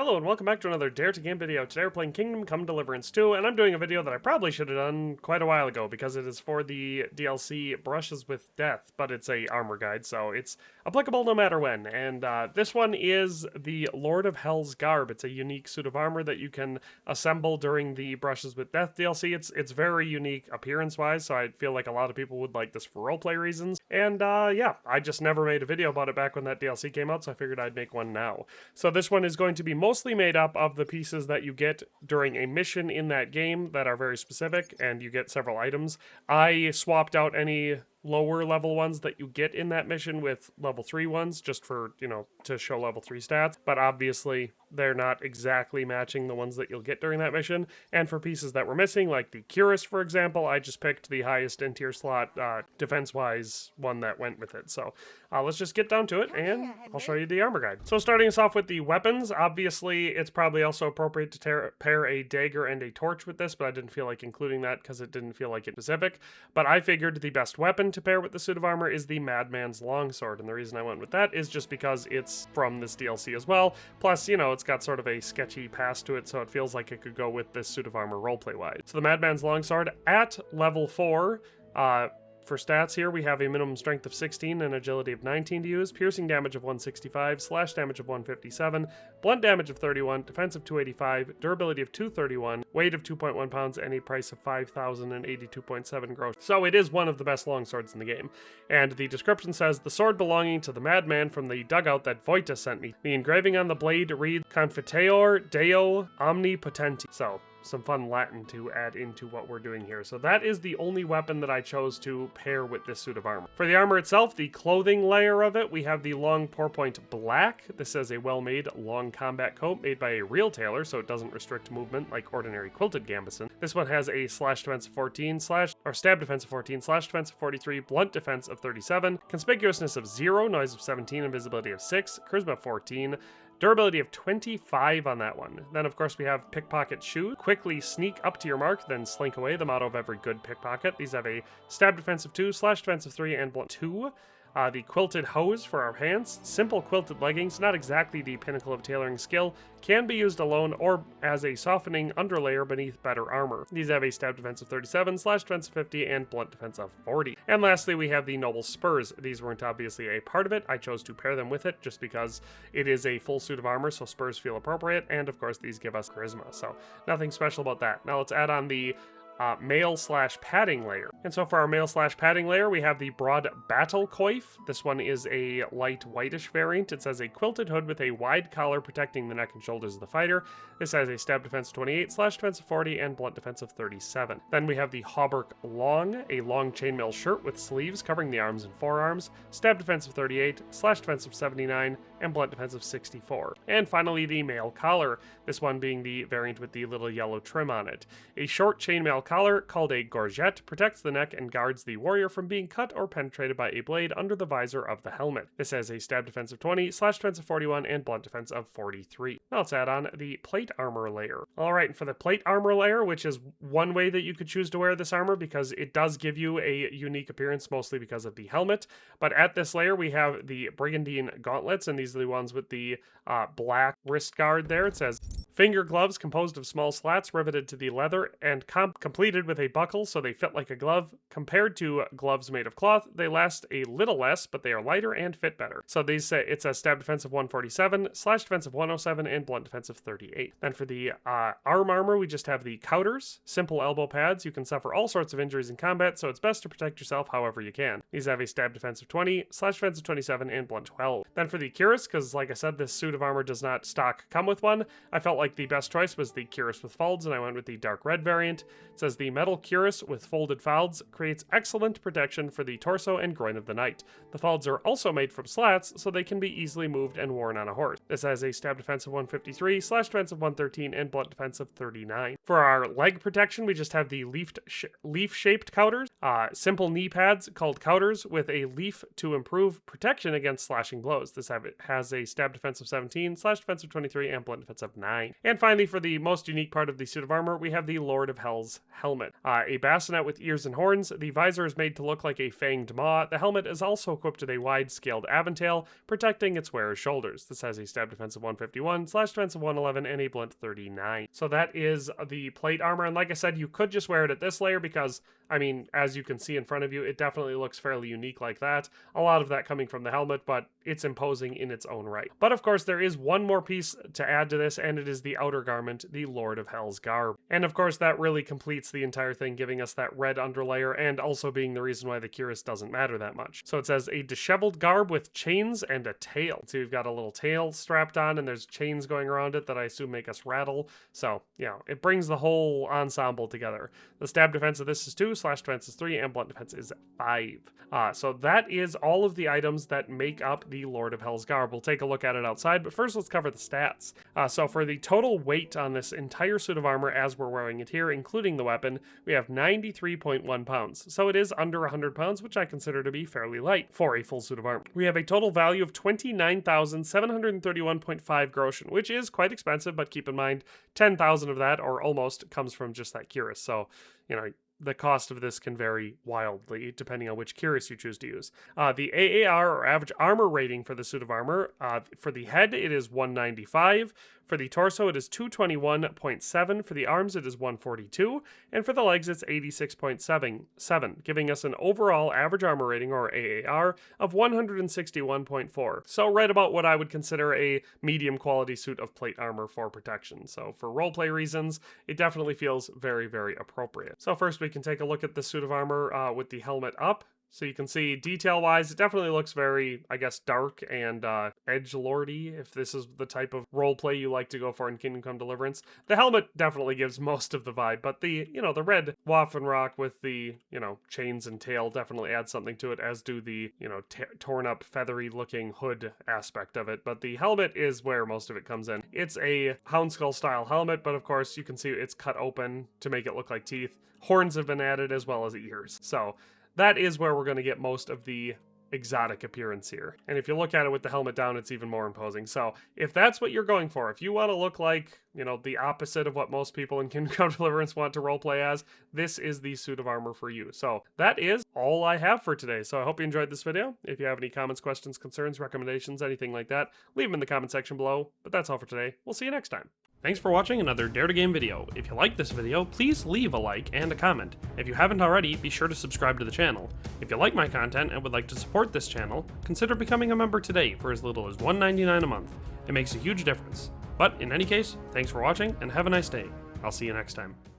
Hello and welcome back to another Dare to Game video. Today we're playing Kingdom Come Deliverance 2, and I'm doing a video that I probably should have done quite a while ago because it is for the DLC Brushes with Death, but it's a armor guide, so it's applicable no matter when. And this one is the Lord of Hell's Garb. It's a unique suit of armor that you can assemble during the Brushes with Death DLC. It's very unique appearance-wise, so I feel like a lot of people would like this for roleplay reasons. And yeah, I just never made a video about it back when that DLC came out, so I figured I'd make one now. So this one is going to be mostly made up of the pieces that you get during a mission in that game that are very specific, and you get several items. I swapped out any lower level ones that you get in that mission with level 3 ones just for, to show level 3 stats, but obviously they're not exactly matching the ones that you'll get during that mission. And for pieces that were missing, like the Cuirass, for example, I just picked the highest in tier slot defense-wise one that went with it. So let's just get down to it, and I'll show you the armor guide. So starting us off with the weapons, obviously it's probably also appropriate to pair a dagger and a torch with this, but I didn't feel like including that because it didn't feel like it specific. But I figured the best weapon to pair with the suit of armor is the Madman's longsword, and the reason I went with that is just because it's from this DLC as well. Plus, it's got sort of a sketchy past to it, so it feels like it could go with this suit of armor roleplay-wise. So the Madman's longsword at level 4, for stats here, we have a minimum strength of 16 and agility of 19 to use, piercing damage of 165, slash damage of 157, blunt damage of 31, defense of 285, durability of 231, weight of 2.1 pounds, and a price of 5,082.7 gross. So it is one of the best longswords in the game. And the description says, the sword belonging to the Madman from the dugout that Voita sent me. The engraving on the blade reads, Confiteor Deo Omnipotenti. So some fun Latin to add into what we're doing here. So that is the only weapon that I chose to pair with this suit of armor. For the armor itself, the clothing layer of it, we have the long pourpoint black. This is a well-made long combat coat made by a real tailor, so it doesn't restrict movement like ordinary quilted gambeson. This one has a slash defense of 14, stab defense of 14, slash defense of 43, blunt defense of 37, conspicuousness of 0, noise of 17, invisibility of 6, charisma of 14, durability of 25 on that one. Then, of course, we have pickpocket shoes. Quickly sneak up to your mark, then slink away, the motto of every good pickpocket. These have a stab defense of 2, slash defense of 3, and blunt 2. The quilted hose for our pants. Simple quilted leggings, not exactly the pinnacle of tailoring skill, can be used alone or as a softening underlayer beneath better armor. These have a stab defense of 37, slash defense of 50, and blunt defense of 40. And lastly, we have the noble spurs. These weren't obviously a part of it. I chose to pair them with it just because it is a full suit of armor, so spurs feel appropriate. And of course, these give us charisma, so nothing special about that. Now let's add on the mail slash padding layer. And so for our mail slash padding layer, we have the broad battle coif. This one is a light whitish variant. It says a quilted hood with a wide collar protecting the neck and shoulders of the fighter. This has a stab defense of 28, slash defense of 40, and blunt defense of 37. Then we have the hauberk long, a long chainmail shirt with sleeves covering the arms and forearms, stab defense of 38, slash defense of 79, and blunt defense of 64. And finally, the mail collar, this one being the variant with the little yellow trim on it. A short chainmail collar called a gorget protects the neck and guards the warrior from being cut or penetrated by a blade under the visor of the helmet. This has a stab defense of 20, slash defense of 41, and blunt defense of 43. Now let's add on the plate armor layer. Alright, for the plate armor layer, which is one way that you could choose to wear this armor because it does give you a unique appearance mostly because of the helmet, but at this layer we have the brigandine gauntlets, and these are the ones with the black wrist guard there. It says finger gloves composed of small slats riveted to the leather and completed with a buckle so they fit like a glove. Compared to gloves made of cloth, they last a little less, but they are lighter and fit better. So these say it's a stab defense of 147, slash defense of 107, and blunt defense of 38. Then for the arm armor, we just have the couters, simple elbow pads. You can suffer all sorts of injuries in combat, so it's best to protect yourself however you can. These have a stab defense of 20, slash defense of 27, and blunt 12. Then for the cuirass, because like I said, this suit of armor does not stock come with one, I felt like the best choice was the cuirass with folds, and I went with the dark red variant. It says the metal cuirass with folded folds creates excellent protection for the torso and groin of the knight. The folds are also made from slats, so they can be easily moved and worn on a horse. This has a stab defense of 153, slash defense of 113, and blunt defense of 39. For our leg protection, we just have the leaf-shaped couters, simple knee pads called couters with a leaf to improve protection against slashing blows. This has a stab defense of 17, slash defense of 23, and blunt defense of 9. thing. And finally, for the most unique part of the suit of armor, we have the Lord of Hell's helmet. A bassinet with ears and horns. The visor is made to look like a fanged maw. The helmet is also equipped with a wide-scaled aventail, protecting its wearer's shoulders. This has a stab defense of 151, slash defense of 111, and a blunt 39. So that is the plate armor, and like I said, you could just wear it at this layer because, I mean, as you can see in front of you, it definitely looks fairly unique like that. A lot of that coming from the helmet, but it's imposing in its own right. But of course, there is one more piece to add to this, and it is the outer garment, the Lord of Hell's Garb. And of course, that really completes the entire thing, giving us that red underlayer, and also being the reason why the cuirass doesn't matter that much. So it says a disheveled garb with chains and a tail. So you've got a little tail strapped on, and there's chains going around it that I assume make us rattle. So, yeah, it brings the whole ensemble together. The stab defense of this is 2, slash defense is 3, and blunt defense is 5. So that is all of the items that make up the Lord of Hell's Garb. We'll take a look at it outside, but first let's cover the stats. So for the total weight on this entire suit of armor as we're wearing it here, including the weapon, we have 93.1 pounds. So it is under 100 pounds, which I consider to be fairly light for a full suit of armor. We have a total value of 29,731.5 groschen, which is quite expensive, but keep in mind 10,000 of that, or almost, comes from just that cuirass. So, you know, the cost of this can vary wildly depending on which cuirass you choose to use. The AAR, or average armor rating for the suit of armor, for the head it is 195, for the torso it is 221.7, for the arms it is 142, and for the legs it's 86.7, giving us an overall average armor rating, or AAR, of 161.4. So right about what I would consider a medium quality suit of plate armor for protection. So for roleplay reasons, it definitely feels very, very appropriate. So first we can take a look at the suit of armor with the helmet up. So you can see detail-wise, it definitely looks very, I guess, dark and edgelordy, if this is the type of roleplay you like to go for in Kingdom Come Deliverance. The helmet definitely gives most of the vibe, but the, the red Waffenrock with the, chains and tail definitely adds something to it, as do the, torn up, feathery-looking hood aspect of it. But the helmet is where most of it comes in. It's a Houndskull-style helmet, but of course you can see it's cut open to make it look like teeth. Horns have been added as well as ears. So that is where we're going to get most of the exotic appearance here. And if you look at it with the helmet down, it's even more imposing. So if that's what you're going for, if you want to look like, the opposite of what most people in Kingdom Come Deliverance want to roleplay as, this is the suit of armor for you. So that is all I have for today. So I hope you enjoyed this video. If you have any comments, questions, concerns, recommendations, anything like that, leave them in the comment section below. But that's all for today. We'll see you next time. Thanks for watching another Dare to Game video. If you liked this video, please leave a like and a comment. If you haven't already, be sure to subscribe to the channel. If you like my content and would like to support this channel, consider becoming a member today for as little as $1.99 a month. It makes a huge difference. But in any case, thanks for watching and have a nice day. I'll see you next time.